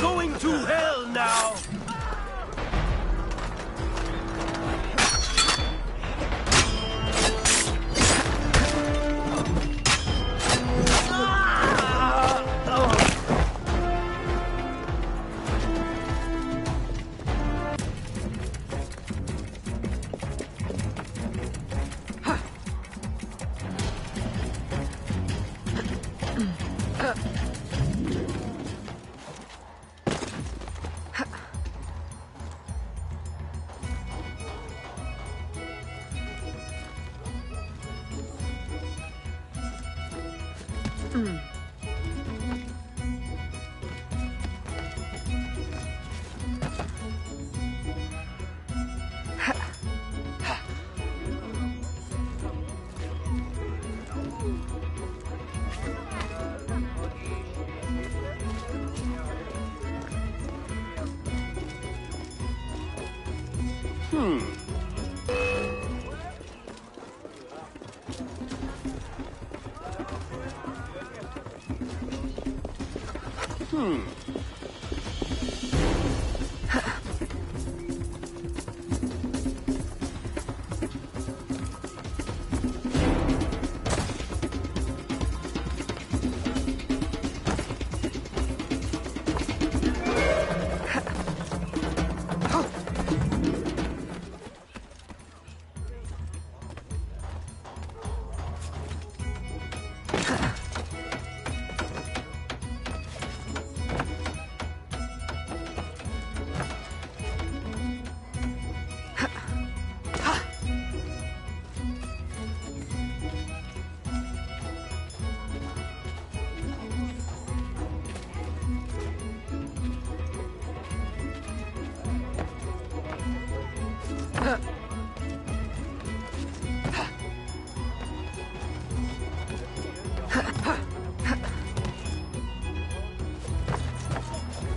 going to hell now!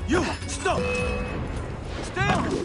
You! Stop! Stand!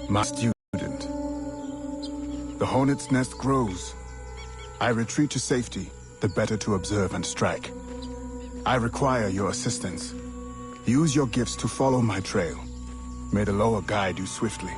My student. The hornet's nest grows. I retreat to safety, the better to observe and strike. I require your assistance. Use your gifts to follow my trail. May the lower guide you swiftly.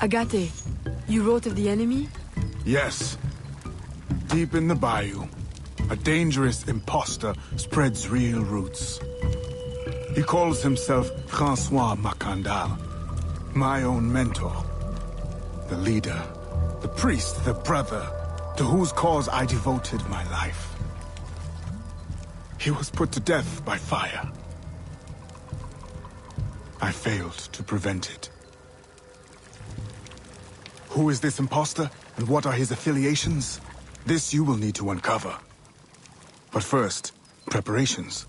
Agate, you wrote of the enemy? Yes. Deep in the bayou, a dangerous imposter spreads real roots. He calls himself Francois Macandal, my own mentor. The leader, the priest, the brother, to whose cause I devoted my life. He was put to death by fire. I failed to prevent it. Who is this imposter, and what are his affiliations? This you will need to uncover. But first, preparations.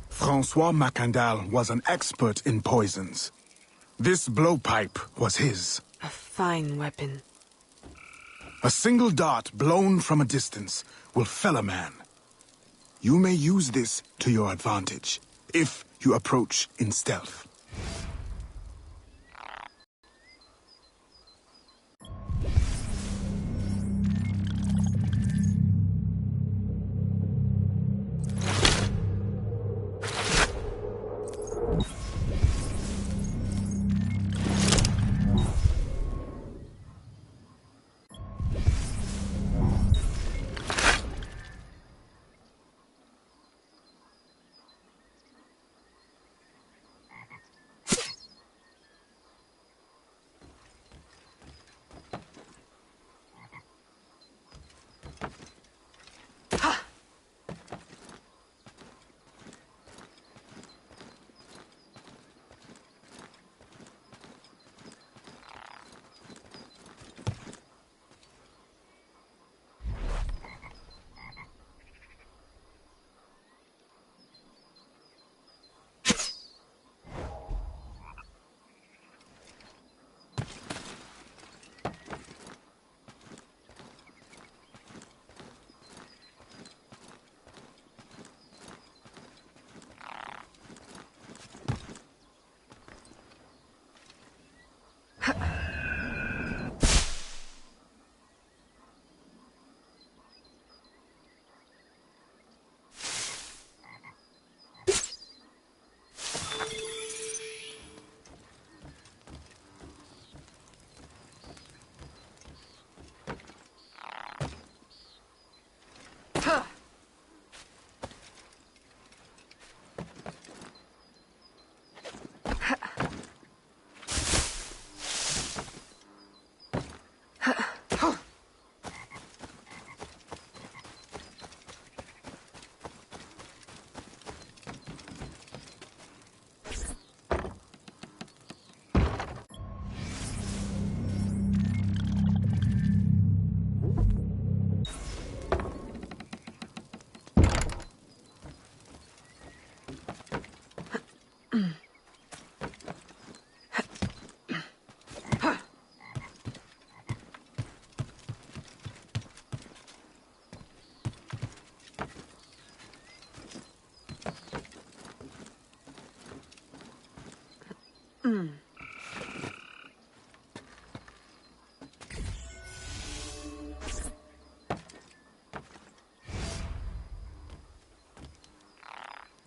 Francois Macandal was an expert in poisons. This blowpipe was his. A fine weapon. A single dart blown from a distance will fell a man. You may use this to your advantage, if you approach in stealth.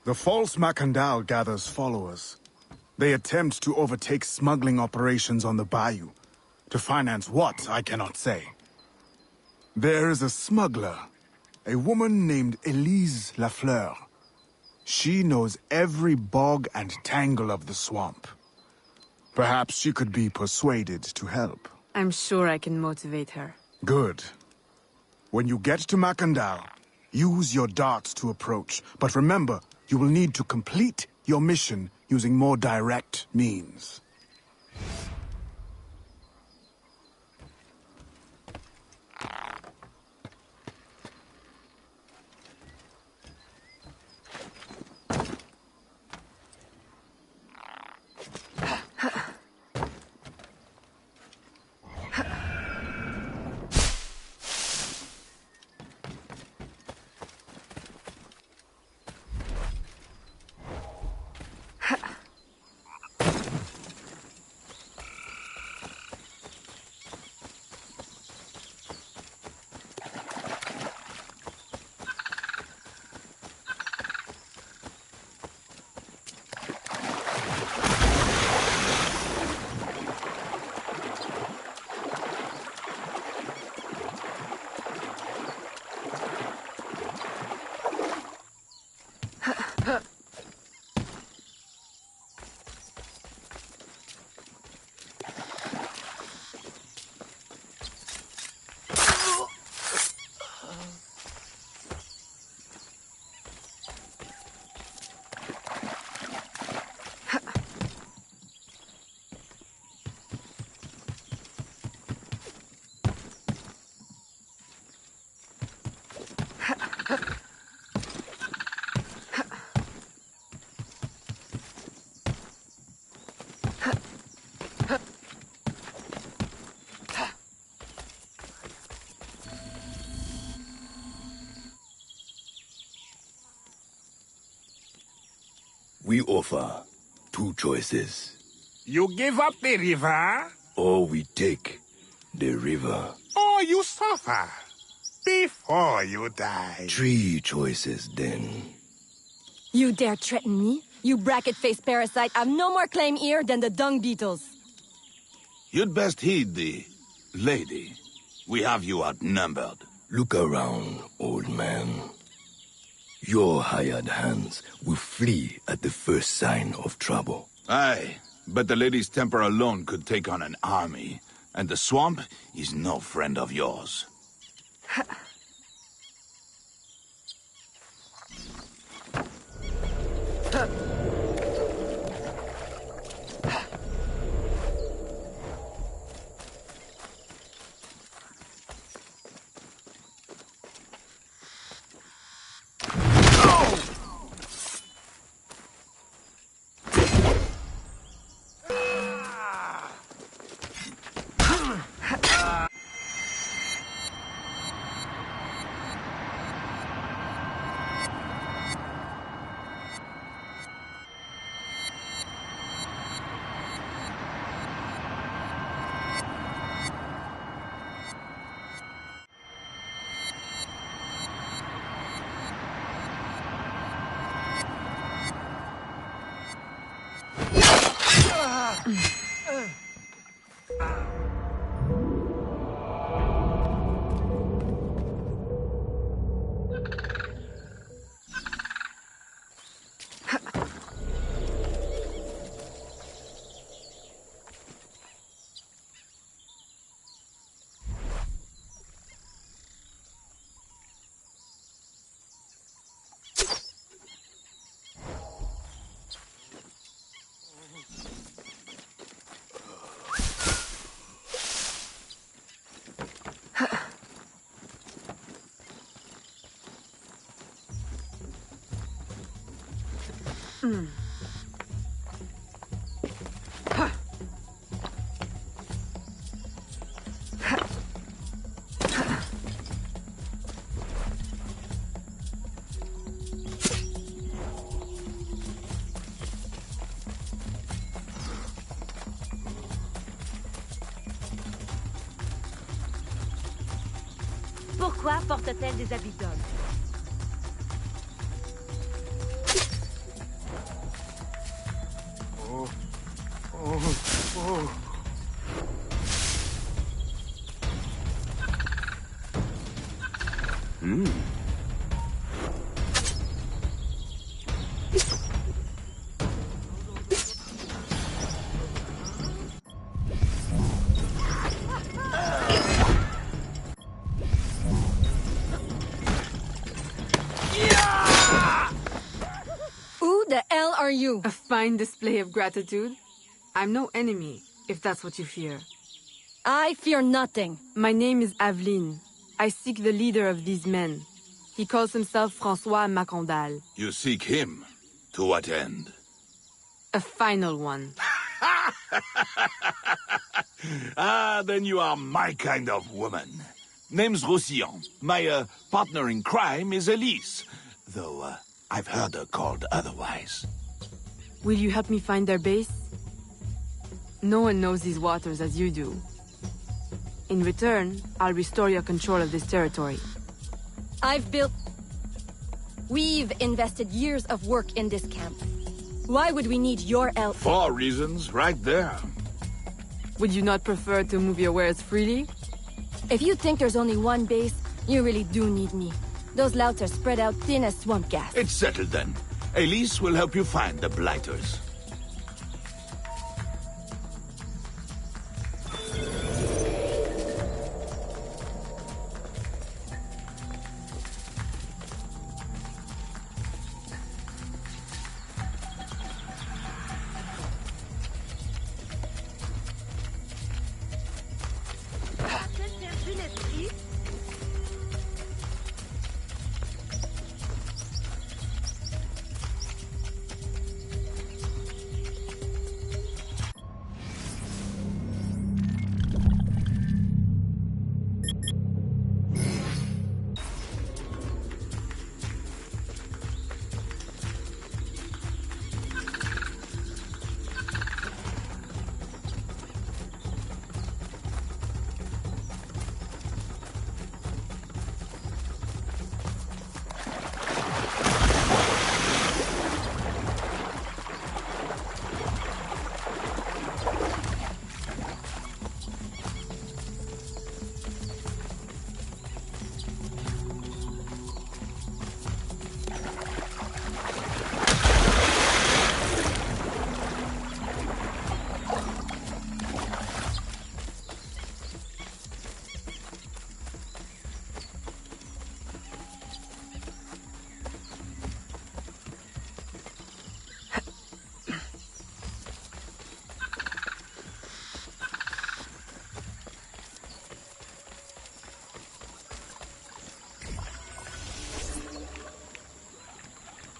The false Macandal gathers followers. They attempt to overtake smuggling operations on the bayou. To finance what, I cannot say. There is a smuggler, a woman named Elise Lafleur. She knows every bog and tangle of the swamp. Perhaps she could be persuaded to help. I'm sure I can motivate her. Good. When you get to Macandal, use your darts to approach. But remember, you will need to complete your mission using more direct means. We offer 2 choices. You give up the river, Or we take the river. or you suffer before you die. 3 choices then. You dare threaten me? You bracket-faced parasite have no more claim here than the dung beetles. You'd best heed the lady. We have you outnumbered. Look around, old man. Your hired hands will flee at the first sign of trouble. Aye, but the lady's temper alone could take on an army. And the swamp is no friend of yours. Pourquoi porte-t-elle des habits d'homme? Who the hell are you? A fine display of gratitude. I'm no enemy, if that's what you fear. I fear nothing. My name is Aveline. I seek the leader of these men. He calls himself François Macondal. You seek him? To what end? A final one. Ah, then you are my kind of woman. Name's Roussillon. My partner in crime is Elise. Though, I've heard her called otherwise. Will you help me find their base? No one knows these waters as you do. In return, I'll restore your control of this territory. We've invested years of work in this camp. Why would we need your help? 4 reasons, right there. Would you not prefer to move your wares freely? If you think there's only one base, you really do need me. Those louts are spread out thin as swamp gas. It's settled then. Elise will help you find the Blighters.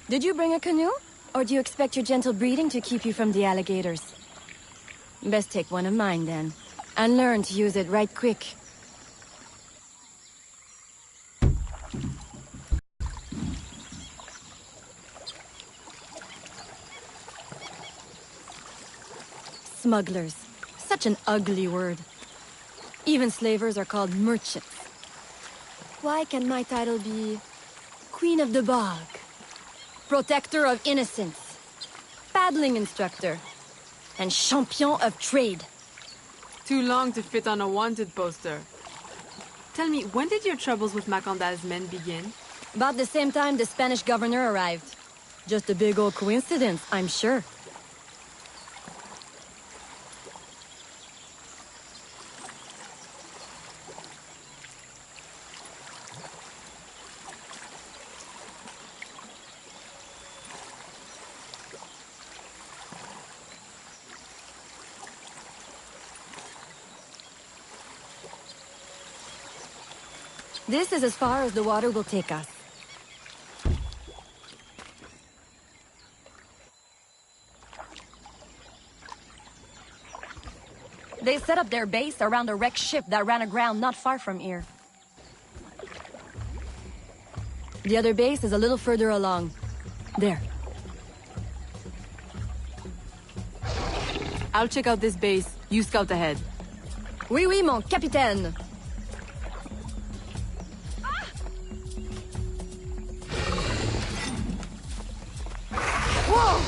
Did you bring a canoe? Or do you expect your gentle breeding to keep you from the alligators? Best take one of mine, then. And learn to use it right quick. Smugglers. Such an ugly word. Even slavers are called merchants. Why can my title be... Queen of the Bog? Protector of Innocence? Paddling Instructor? And Champion of Trade? Too long to fit on a wanted poster. Tell me, when did your troubles with Macandal's men begin? About the same time the Spanish governor arrived. Just a big old coincidence, I'm sure. This is as far as the water will take us. They set up their base around a wrecked ship that ran aground not far from here. The other base is a little further along. There. I'll check out this base. You scout ahead. Oui, oui, mon capitaine. Whoa!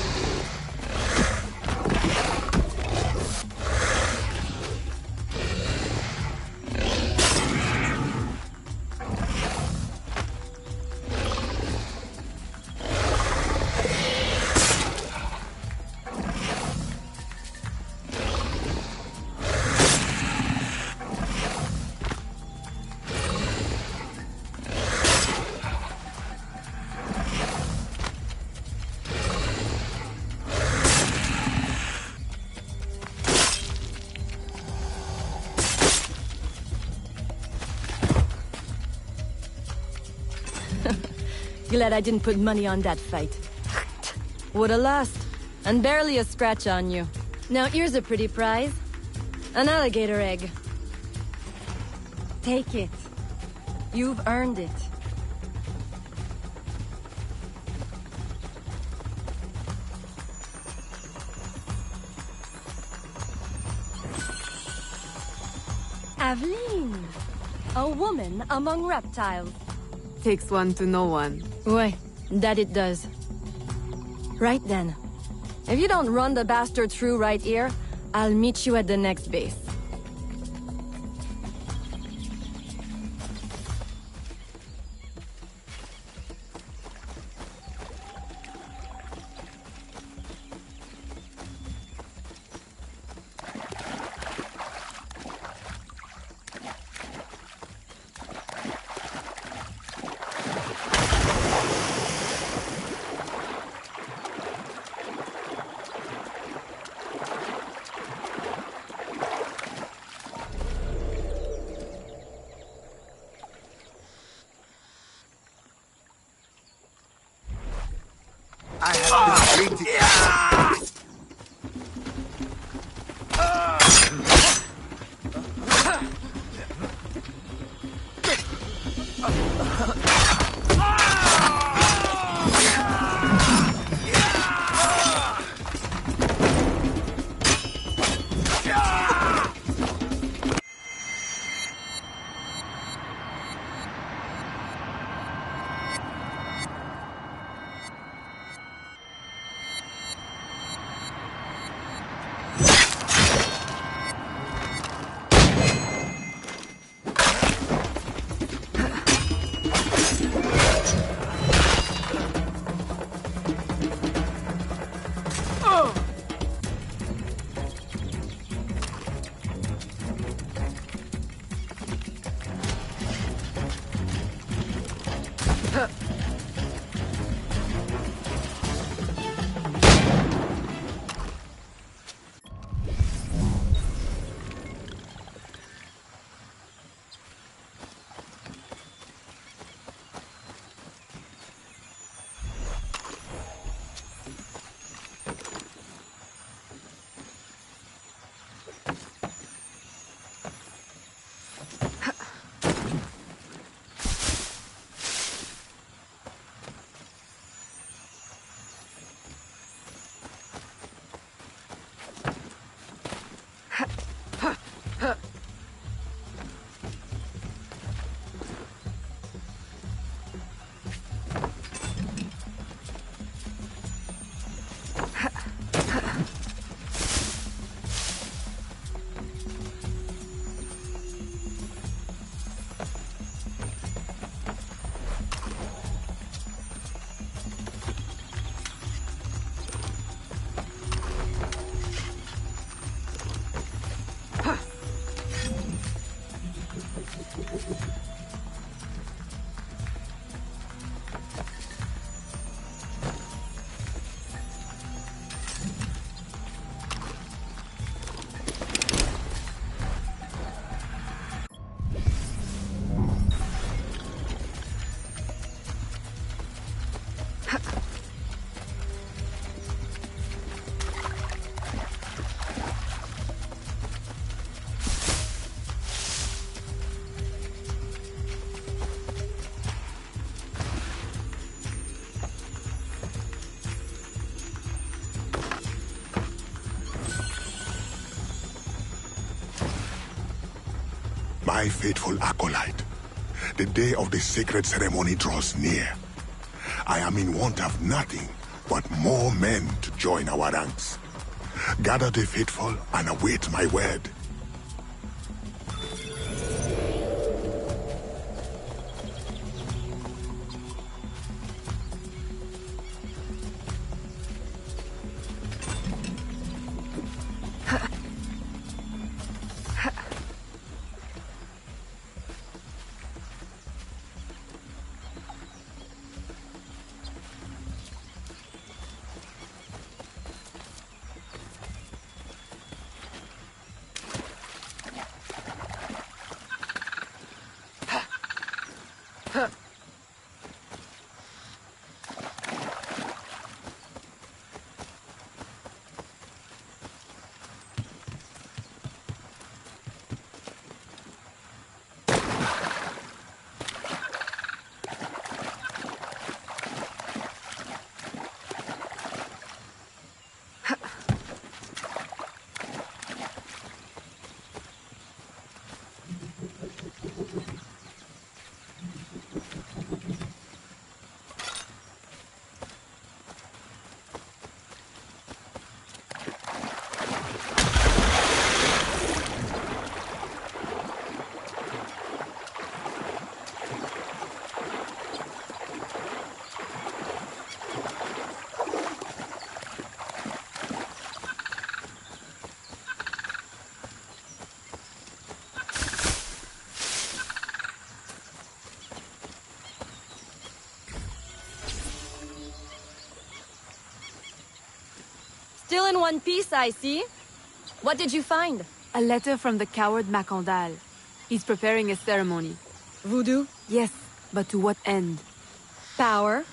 Glad I didn't put money on that fight. What a loss. And barely a scratch on you. Now here's a pretty prize. An alligator egg. Take it. You've earned it. Aveline. A woman among reptiles. Takes one to know one. Ouais, that it does. Right then. If you don't run the bastard through right here, I'll meet you at the next base. I have been waiting. My faithful acolyte, the day of the sacred ceremony draws near. I am in want of nothing but more men to join our ranks. Gather the faithful and await my word. Still in one piece, I see. What did you find? A letter from the coward Macandal. He's preparing a ceremony. Voodoo? Yes, but to what end? Power?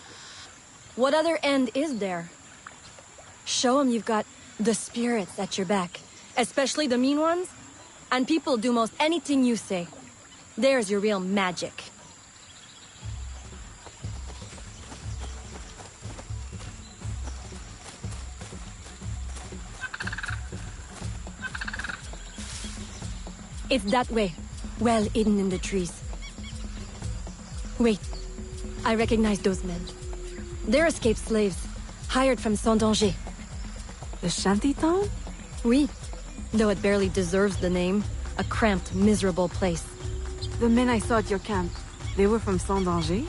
What other end is there? Show him you've got the spirits at your back. Especially the mean ones. And people do most anything you say. There's your real magic. It's that way. Well hidden in the trees. Wait. I recognize those men. They're escaped slaves. Hired from Saint-Danger. The shantytown? Oui. Though it barely deserves the name. A cramped, miserable place. The men I saw at your camp, they were from Saint-Danger?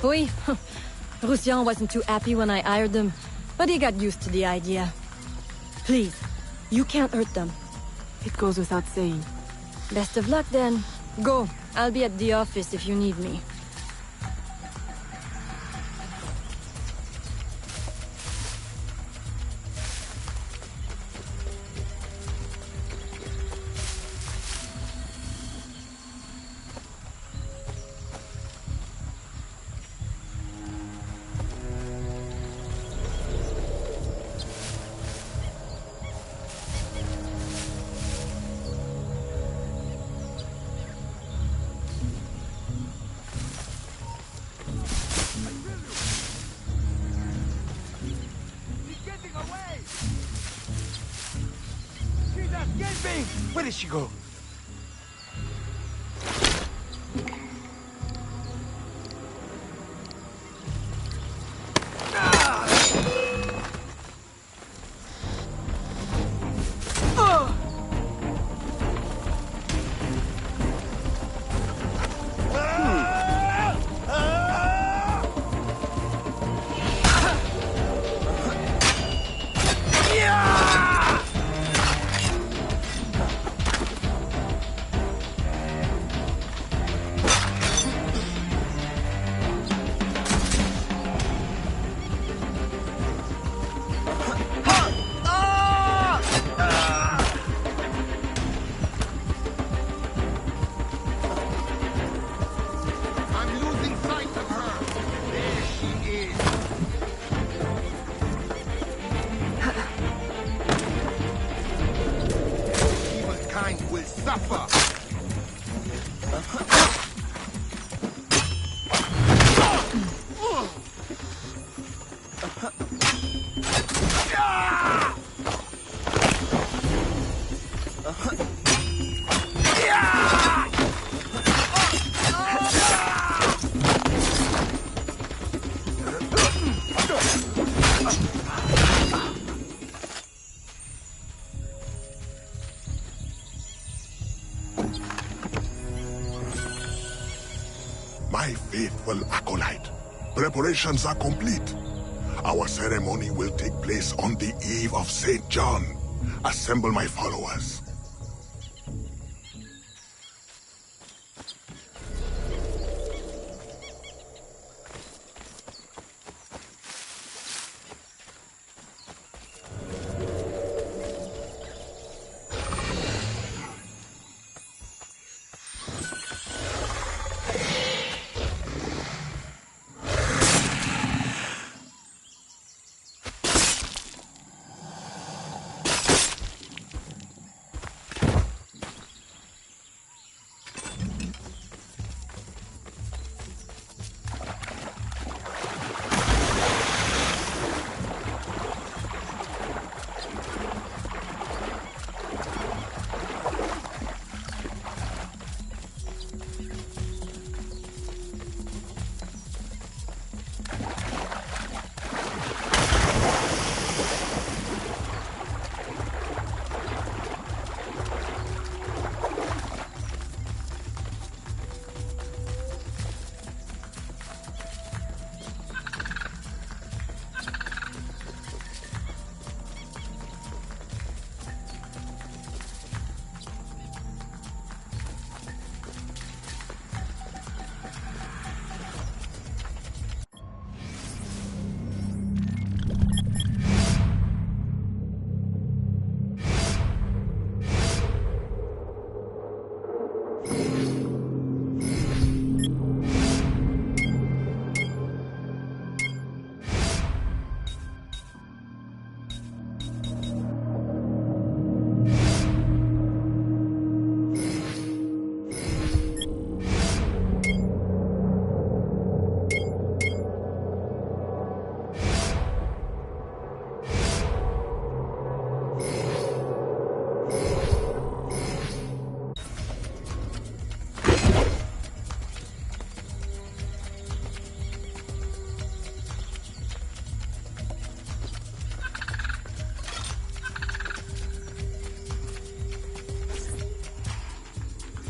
Oui. Roussillon wasn't too happy when I hired them, but he got used to the idea. Please, you can't hurt them. It goes without saying. Best of luck then. Go. I'll be at the office if you need me. Where did she go? Yeah! Honorable Acolyte. Preparations are complete. Our ceremony will take place on the eve of St. John. Assemble my followers.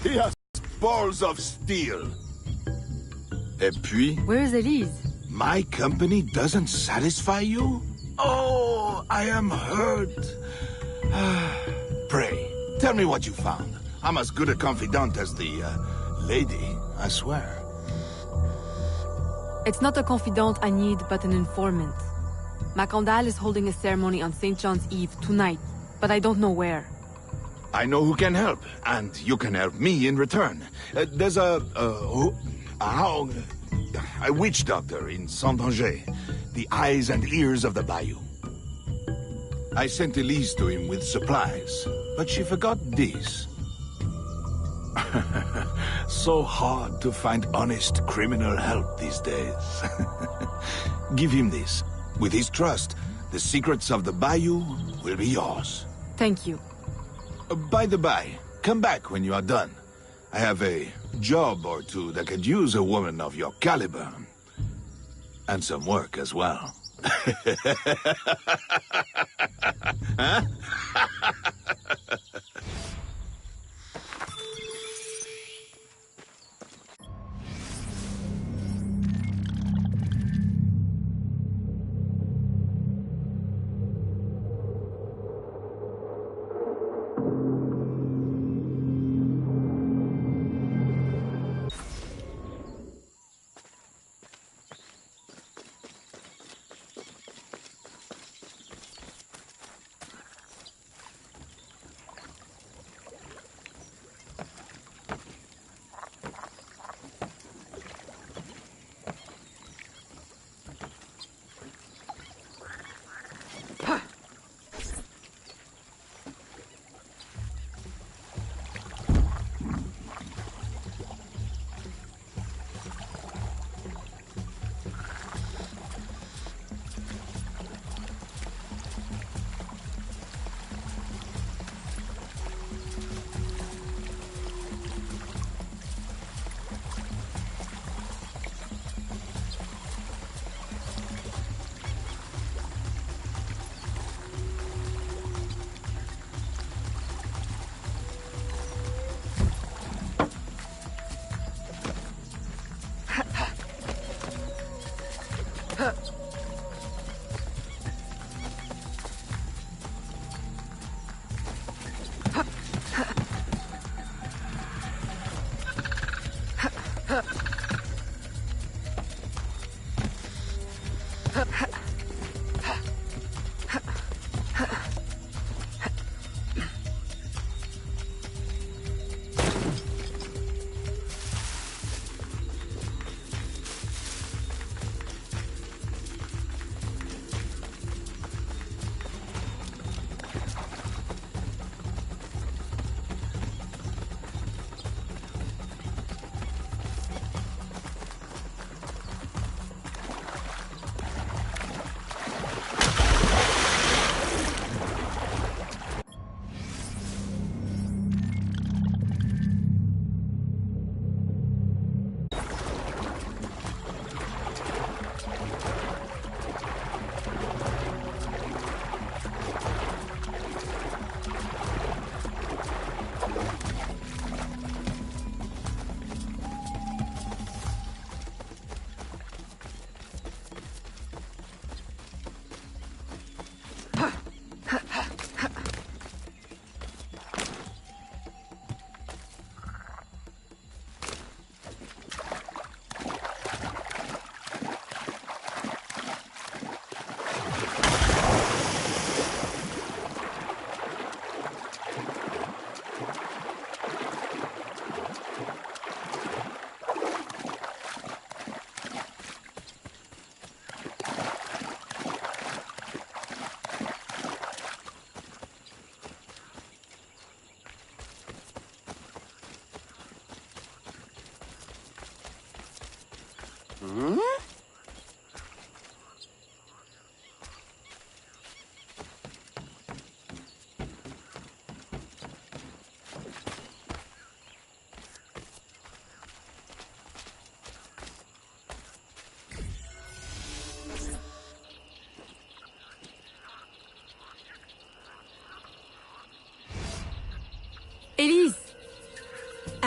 He has balls of steel. Et puis, Where is Elise? my company doesn't satisfy you? Oh, I am hurt. Pray, tell me what you found. I'm as good a confidant as the, lady, I swear. It's not a confidant I need, but an informant. Macandal is holding a ceremony on St. John's Eve tonight, but I don't know where. I know who can help, and you can help me in return. There's a witch doctor in Saint-Anger, the eyes and ears of the bayou. I sent Elise to him with supplies, but she forgot this. So hard to find honest criminal help these days. Give him this. With his trust, the secrets of the bayou will be yours. Thank you. By the by, come back when you are done. I have a job or two that could use a woman of your caliber. And some work as well. Huh?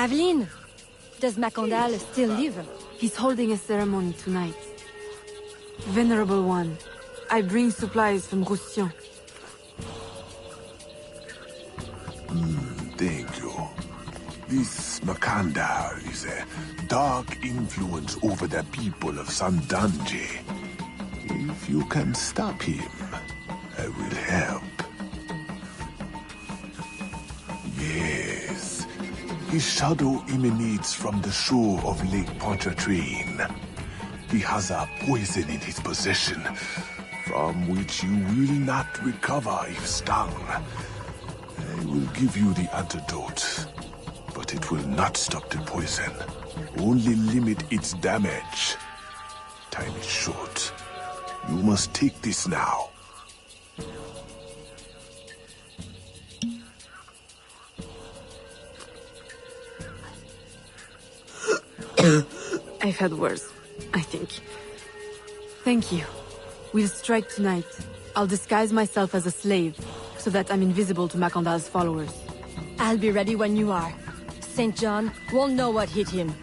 Aveline, does Macondal still live? He's holding a ceremony tonight. Venerable One, I bring supplies from Roussillon. Thank you. This Makanda is a dark influence over the people of Sandanji. If you can stop him, I will help. Yes. His shadow emanates from the shore of Lake Pontchartrain. He has a poison in his possession, from which you will not recover if stung. I will give you the antidote, but it will not stop the poison. Only limit its damage. Time is short. You must take this now. I've had worse, I think. Thank you. We'll strike tonight. I'll disguise myself as a slave, so that I'm invisible to Macondal's followers. I'll be ready when you are. St. John won't know what hit him.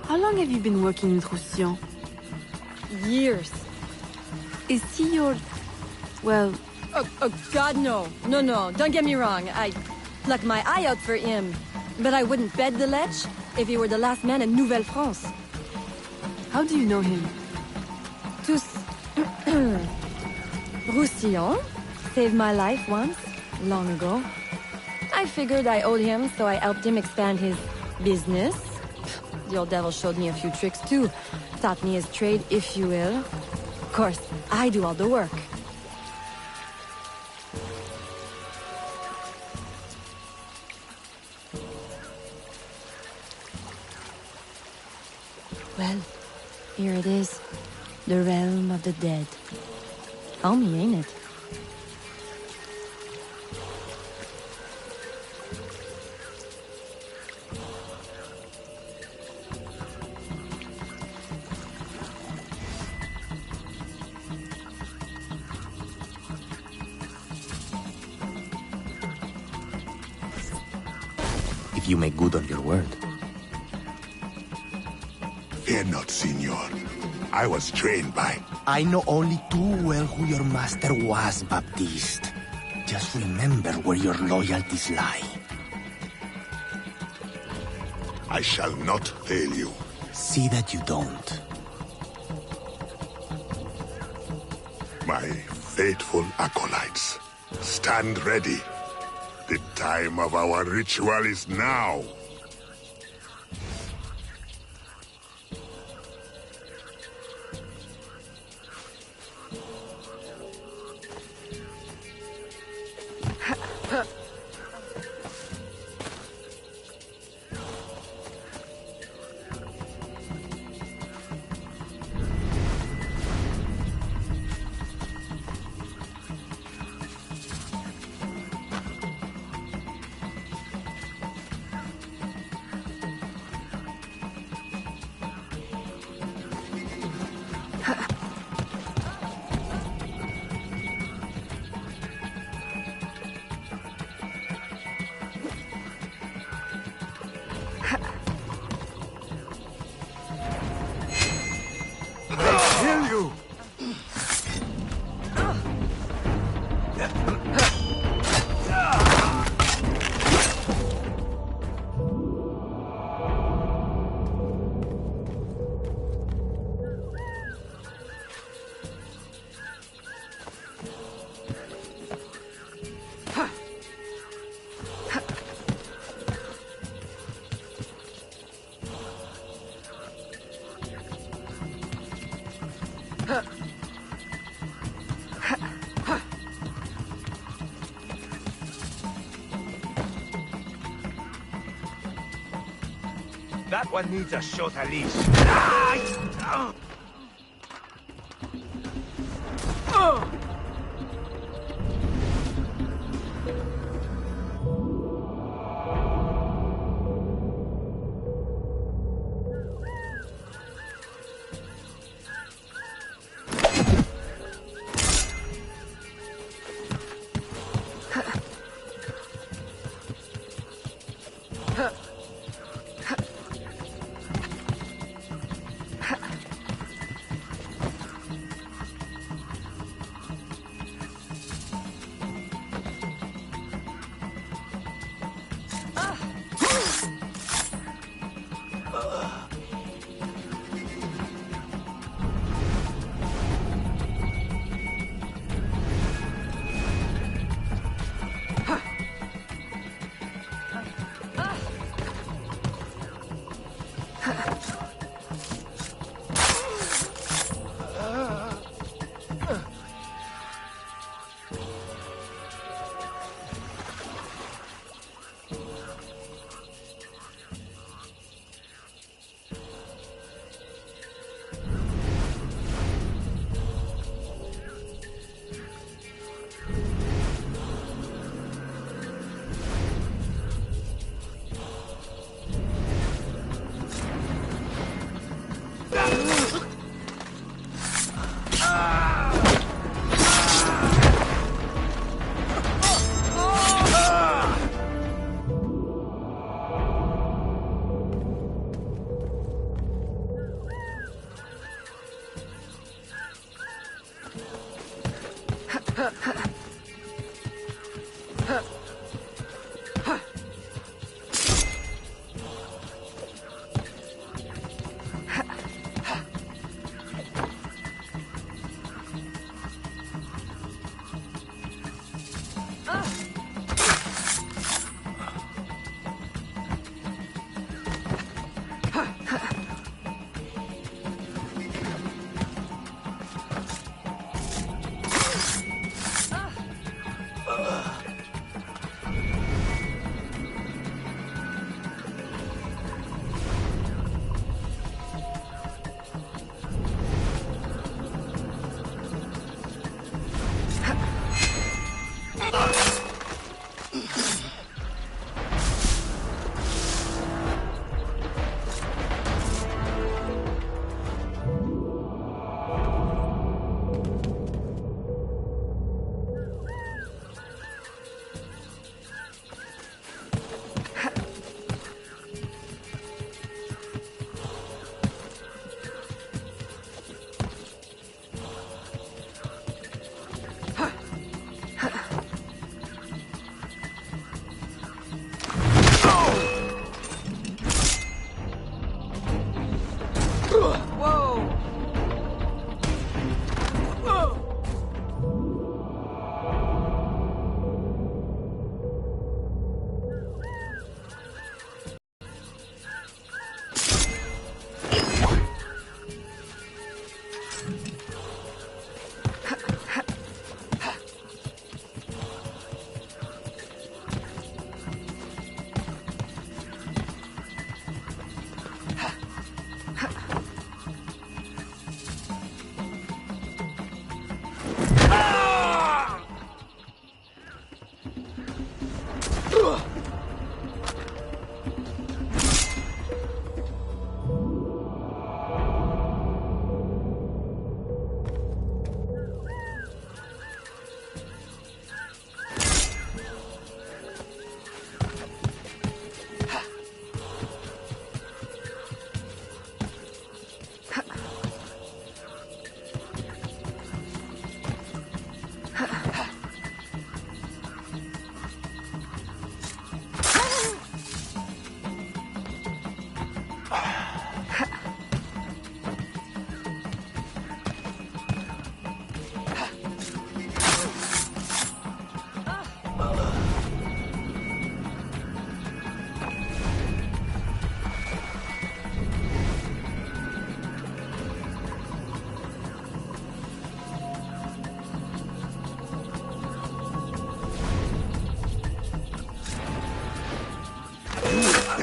How long have you been working in Roussillon? Years. Is he your... well... Oh, God, no. No, don't get me wrong. I'd pluck my eye out for him. But I wouldn't bet the Lech if he were the last man in Nouvelle-France. How do you know him? Tous... Roussillon saved my life once, long ago. I figured I owed him, so I helped him expand his business. The old devil showed me a few tricks too. Taught me his trade, if you will. Of course, I do all the work. Well, here it is. The realm of the dead. Homey, ain't it? If you make good on your word. Fear not, Signor. I was trained by... I know only too well who your master was, Baptiste. Just remember where your loyalties lie. I shall not fail you. See that you don't. My faithful acolytes, stand ready. The time of our ritual is now. Kill you! That one needs a short leash.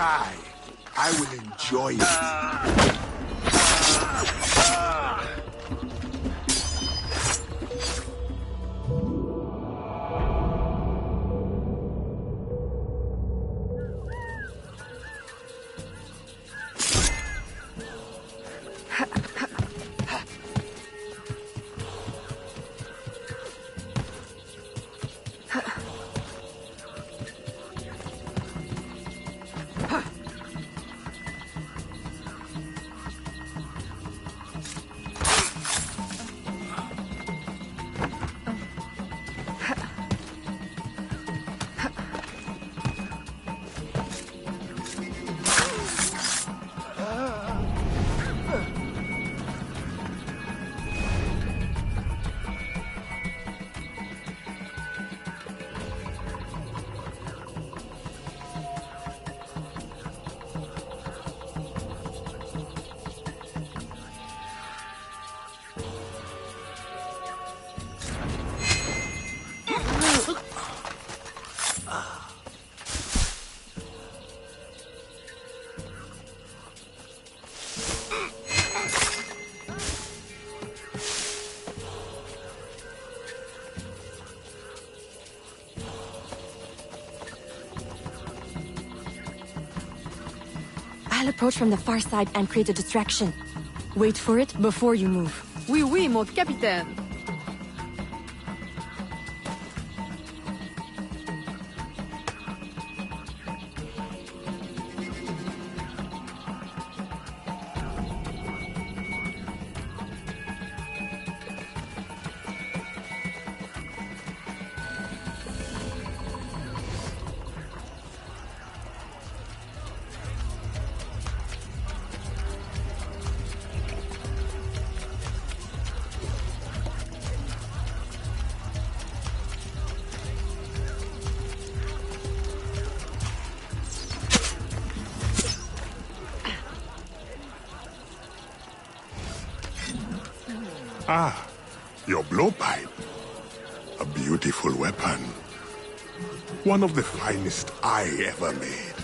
Die. I will enjoy it. I'll approach from the far side and create a distraction. Wait for it before you move. Oui, oui, mon capitaine. Ah, your blowpipe. A beautiful weapon. One of the finest I ever made.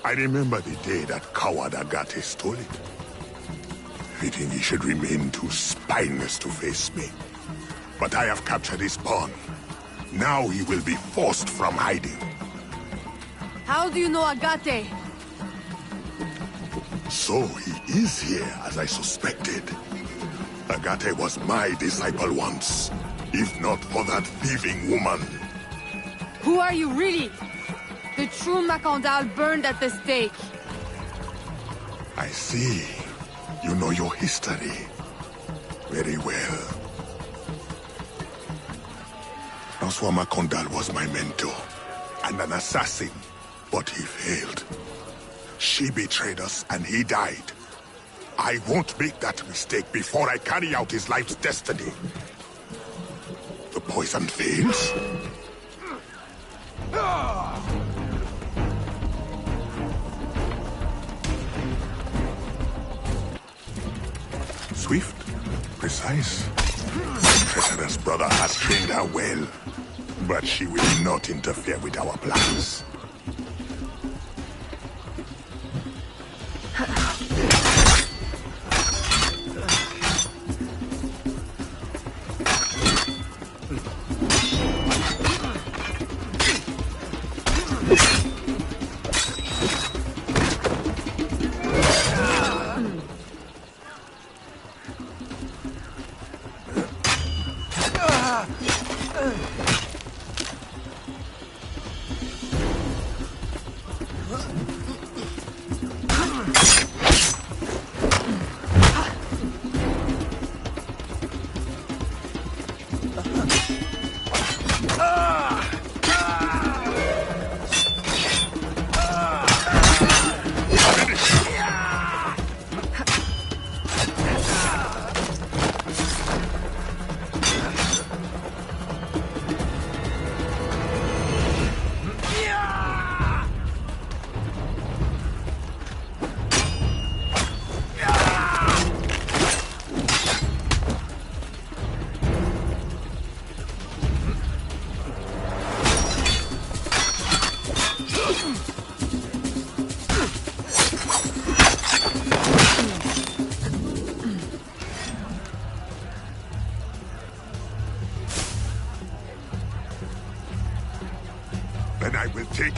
I remember the day that coward Agate stole it. Fitting he should remain too spineless to face me. But I have captured his pawn. Now he will be forced from hiding. How do you know Agate? So he is here, as I suspected. Agate was my disciple once, if not for that thieving woman. Who are you really? The true Macandal burned at the stake. I see. You know your history very well. François Macandal was my mentor and an assassin, but he failed. She betrayed us and he died. I won't make that mistake before I carry out his life's destiny. The poison fails? Swift, precise. Treacherous brother has trained her well, but she will not interfere with our plans.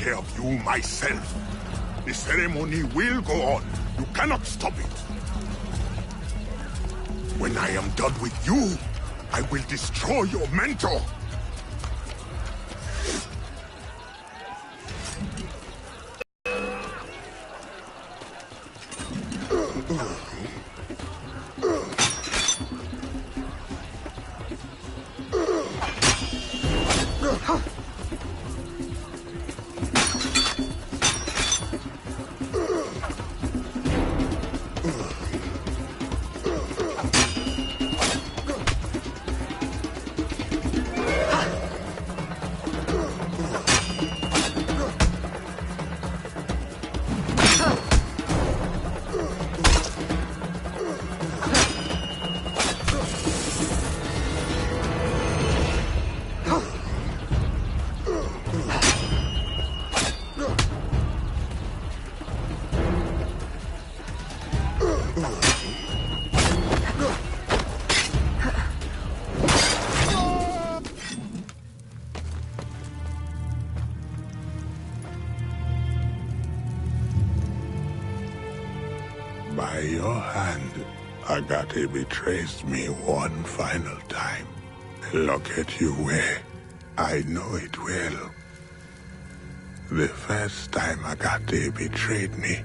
care of you myself. The ceremony will go on. You cannot stop it. When I am done with you, I will destroy your mentor. By your hand, Agate betrays me one final time. Look at you where I know it well. The first time Agate betrayed me,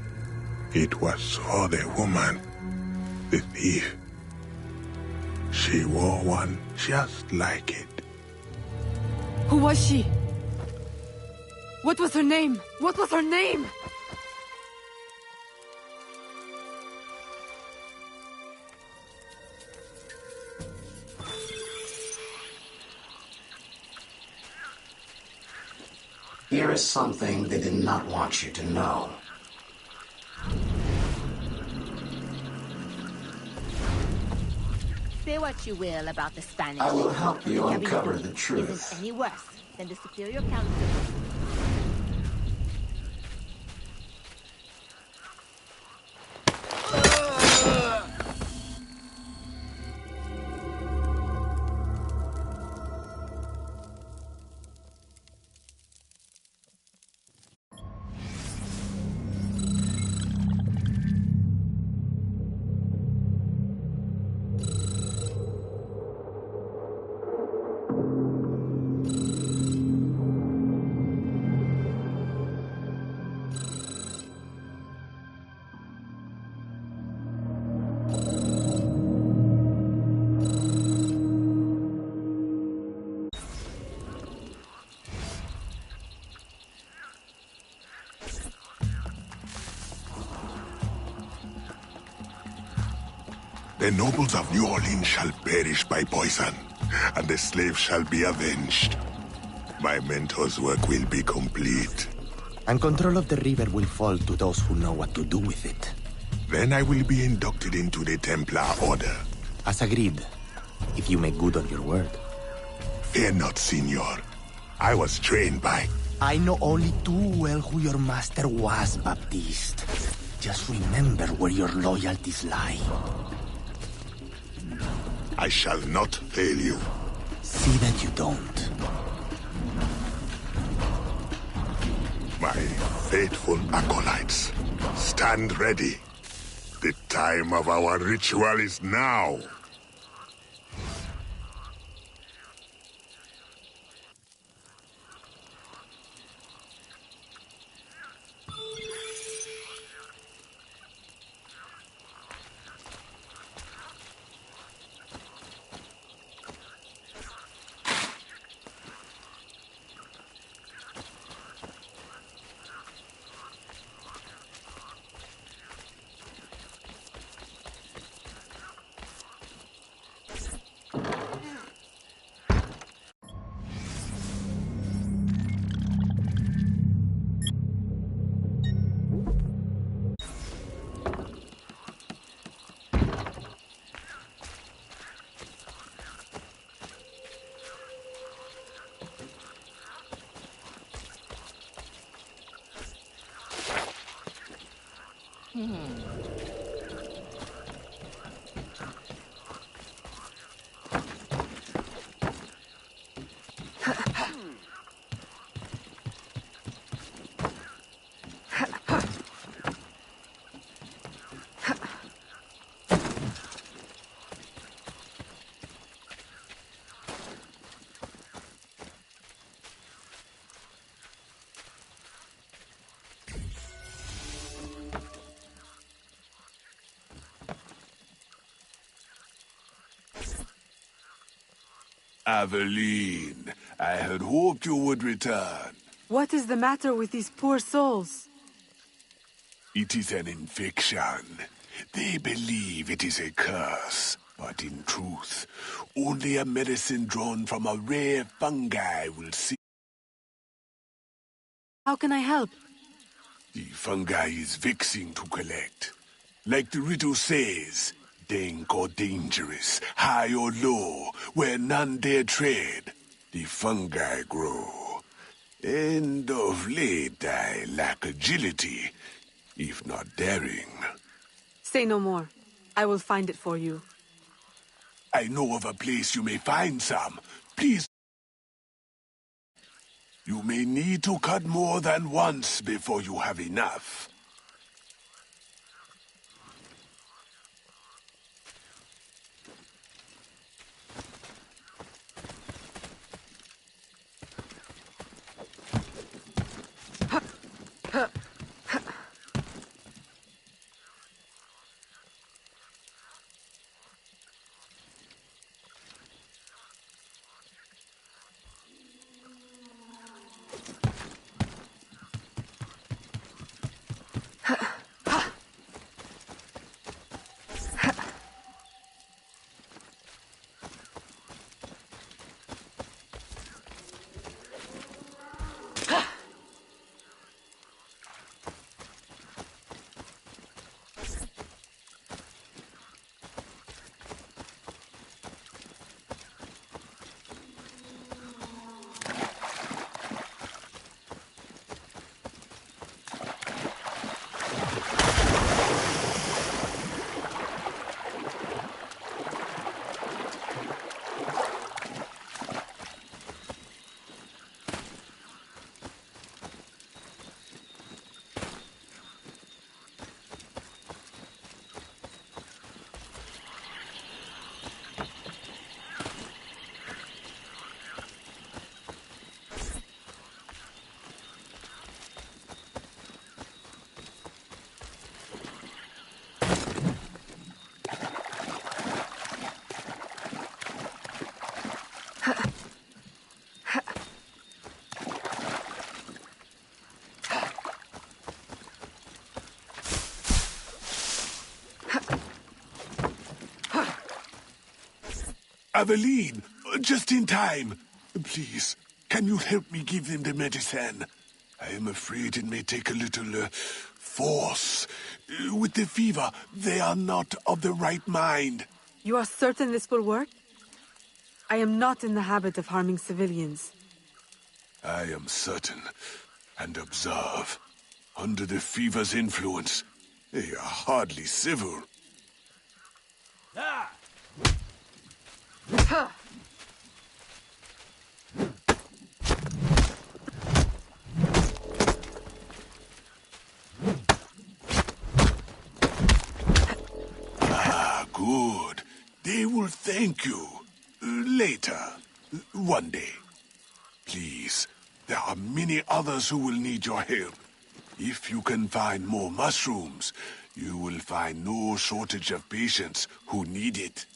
it was for the woman, the thief. She wore one just like it. Who was she? What was her name? What was her name? Here is something they did not want you to know. Say what you will about the Spanish. I will help you What uncover do the truth. Isn't any worse than the Superior Council. The nobles of New Orleans shall perish by poison, and the slaves shall be avenged. My mentor's work will be complete. And control of the river will fall to those who know what to do with it. Then I will be inducted into the Templar Order. As agreed, if you make good on your word. Fear not, Signor. I was trained by... I know only too well who your master was, Baptiste. Just remember where your loyalties lie. I shall not fail you. See that you don't. My faithful acolytes, stand ready. The time of our ritual is now. Aveline, I had hoped you would return. What is the matter with these poor souls? It is an infection. They believe it is a curse, but in truth, only a medicine drawn from a rare fungi will see. How can I help? The fungi is vexing to collect. Like the riddle says, dank or dangerous, high or low, where none dare tread, the fungi grow. And of late I lack agility, if not daring. Say no more. I will find it for you. I know of a place you may find some. Please. You may need to cut more than once before you have enough. Aveline, just in time. Please, can you help me give them the medicine? I am afraid it may take a little, force. With the fever, they are not of the right mind. You are certain this will work? I am not in the habit of harming civilians. I am certain. And observe. Under the fever's influence, they are hardly civil. Ah! Good. They will thank you. Later. One day. Please, there are many others who will need your help. If you can find more mushrooms, you will find no shortage of patients who need it.